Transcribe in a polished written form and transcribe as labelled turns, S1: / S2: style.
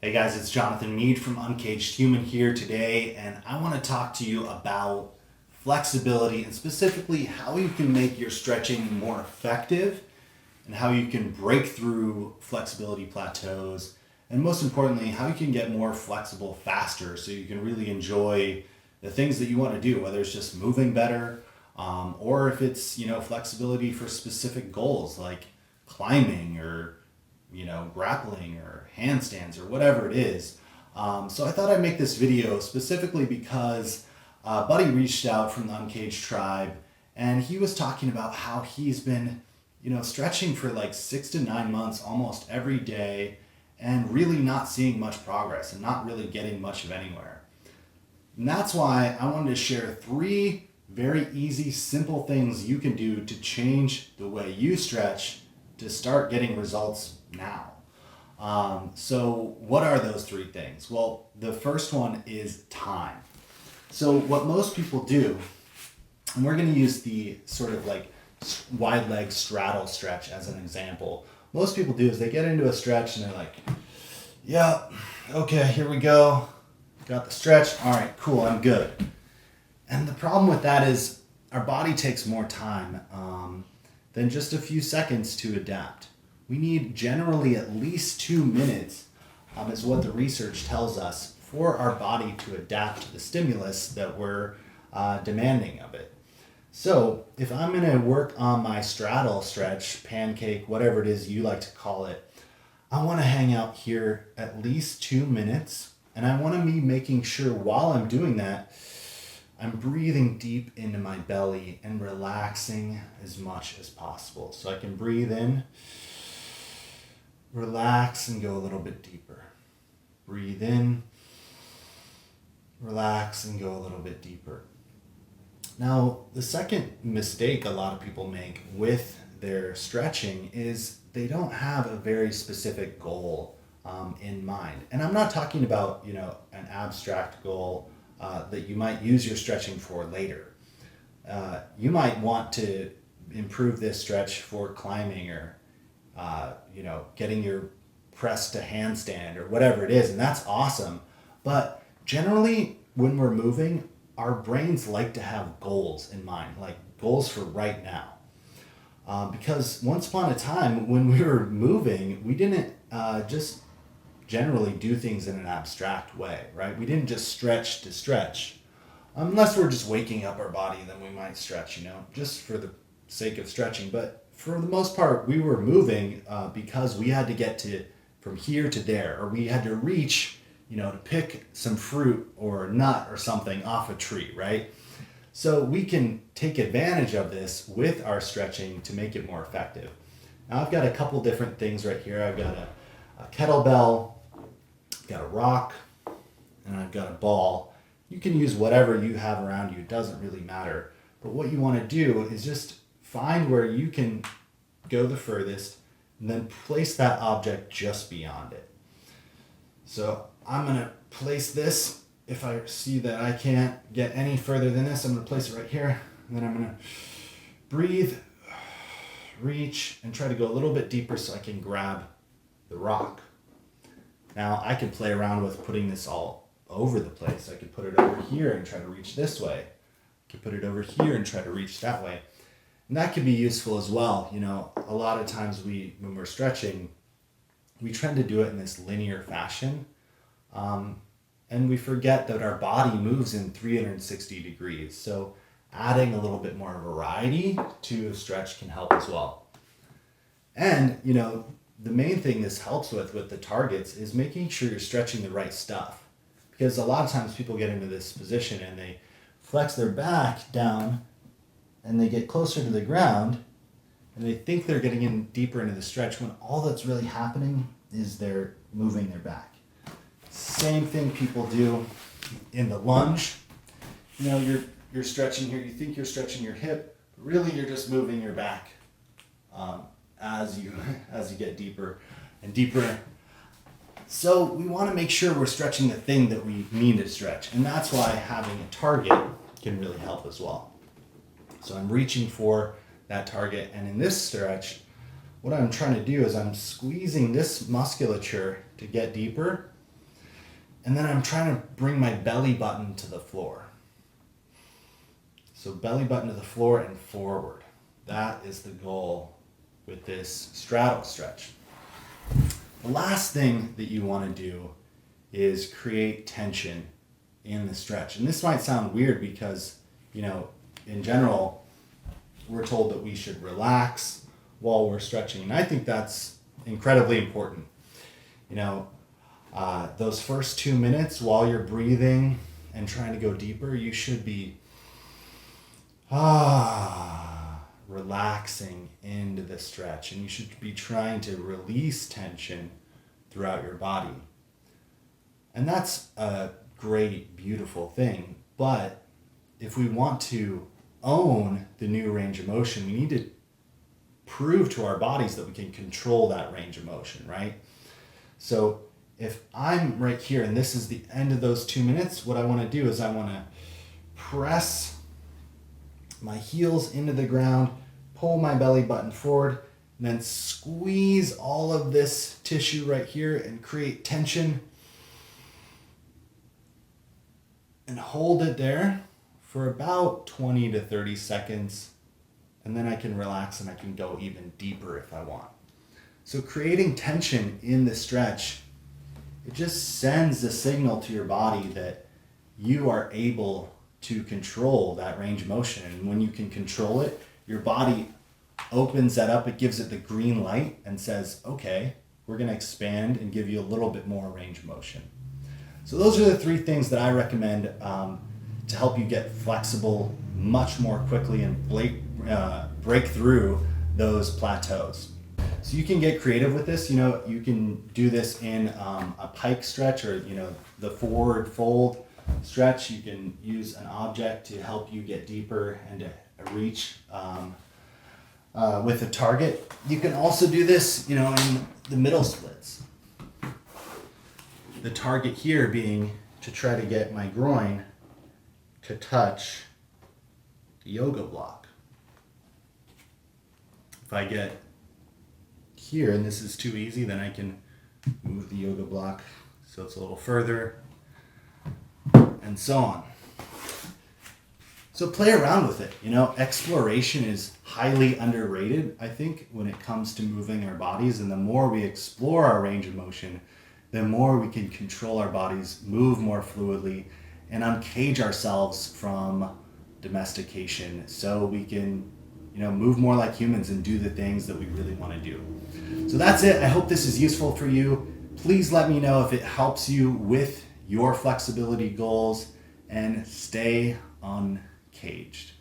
S1: Hey guys, it's Jonathan Mead from Uncaged Human here today, and I want to talk to you about flexibility and specifically how you can make your stretching more effective and how you can break through flexibility plateaus, and most importantly, how you can get more flexible faster so you can really enjoy the things that you want to do, whether it's just moving better or if it's, flexibility for specific goals like climbing or grappling or handstands or whatever it is. So I thought I'd make this video specifically because a buddy reached out from the Uncaged tribe and he was talking about how he's been, stretching for like 6 to 9 months almost every day and really not seeing much progress and not really getting much of anywhere. And that's why I wanted to share 3 very easy, simple things you can do to change the way you stretch to start getting results now. So what are those 3 things? Well, the first one is time. So what most people do, and we're going to use the sort of like wide leg straddle stretch as an example. Most people do is they get into a stretch and they're like, yeah, okay, here we go. Got the stretch. All right, cool, I'm good. And the problem with that is our body takes more time than just a few seconds to adapt. We need generally at least 2 minutes, is what the research tells us, for our body to adapt to the stimulus that we're demanding of it. So if I'm going to work on my straddle stretch, pancake, whatever it is you like to call it, I want to hang out here at least 2 minutes, and I want to be making sure while I'm doing that, I'm breathing deep into my belly and relaxing as much as possible. So I can breathe in, relax, and go a little bit deeper. Breathe in, relax, and go a little bit deeper. Now, the second mistake a lot of people make with their stretching is they don't have a very specific goal in mind. And I'm not talking about, an abstract goal that you might use your stretching for later. You might want to improve this stretch for climbing or getting your press to handstand or whatever it is, and that's awesome. But generally, when we're moving, our brains like to have goals in mind, like goals for right now. Because once upon a time, when we were moving, we didn't just generally do things in an abstract way, right? We didn't just stretch to stretch. Unless we're just waking up our body, then we might stretch, just for the sake of stretching. But for the most part, we were moving because we had to get from here to there, or we had to reach, to pick some fruit or nut or something off a tree, right? So we can take advantage of this with our stretching to make it more effective. Now I've got a couple different things right here. I've got a kettlebell, I've got a rock, and I've got a ball. You can use whatever you have around you. It doesn't really matter. But what you want to do is just find where you can go the furthest and then place that object just beyond it. So I'm going to place this. If I see that I can't get any further than this, I'm going to place it right here. And then I'm going to breathe, reach, and try to go a little bit deeper so I can grab the rock. Now I can play around with putting this all over the place. I could put it over here and try to reach this way. I could put it over here and try to reach that way. And that can be useful as well. A lot of times when we're stretching, we tend to do it in this linear fashion. And we forget that our body moves in 360 degrees. So adding a little bit more variety to a stretch can help as well. And, the main thing this helps with the targets is making sure you're stretching the right stuff. Because a lot of times people get into this position and they flex their back down and they get closer to the ground and they think they're getting in deeper into the stretch when all that's really happening is they're moving their back. Same thing people do in the lunge. You're stretching here, you think you're stretching your hip, but really you're just moving your back as you get deeper and deeper. So we want to make sure we're stretching the thing that we mean to stretch, and that's why having a target can really help as well. So I'm reaching for that target, and in this stretch, what I'm trying to do is I'm squeezing this musculature to get deeper, And then I'm trying to bring my belly button to the floor. So belly button to the floor and forward. That is the goal with this straddle stretch. The last thing that you want to do is create tension in the stretch. And this might sound weird because, in general, we're told that we should relax while we're stretching. And I think that's incredibly important. Those first 2 minutes while you're breathing and trying to go deeper, you should be relaxing into the stretch, and you should be trying to release tension throughout your body. And that's a great, beautiful thing. But if we want to own the new range of motion, we need to prove to our bodies that we can control that range of motion, right? So if I'm right here and this is the end of those 2 minutes, what I want to do is I want to press my heels into the ground, pull my belly button forward, and then squeeze all of this tissue right here and create tension. And hold it there for about 20 to 30 seconds. And then I can relax and I can go even deeper if I want. So creating tension in the stretch, it just sends a signal to your body that you are able to control that range of motion. And when you can control it, your body opens that up. It gives it the green light and says, okay, we're going to expand and give you a little bit more range of motion. So those are the 3 things that I recommend to help you get flexible much more quickly and break through those plateaus. So you can get creative with this. You can do this in a pike stretch or, the forward fold stretch. You can use an object to help you get deeper and to reach with a target. You can also do this, in the middle splits. The target here being to try to get my groin to touch the yoga block. If I get here and this is too easy, then I can move the yoga block so it's a little further, and so on. So play around with it. Exploration is highly underrated, I think, when it comes to moving our bodies. And the more we explore our range of motion, the more we can control our bodies, move more fluidly, and uncage ourselves from domestication so we can, move more like humans and do the things that we really want to do. So that's it. I hope this is useful for you. Please let me know if it helps you with your flexibility goals, and stay uncaged.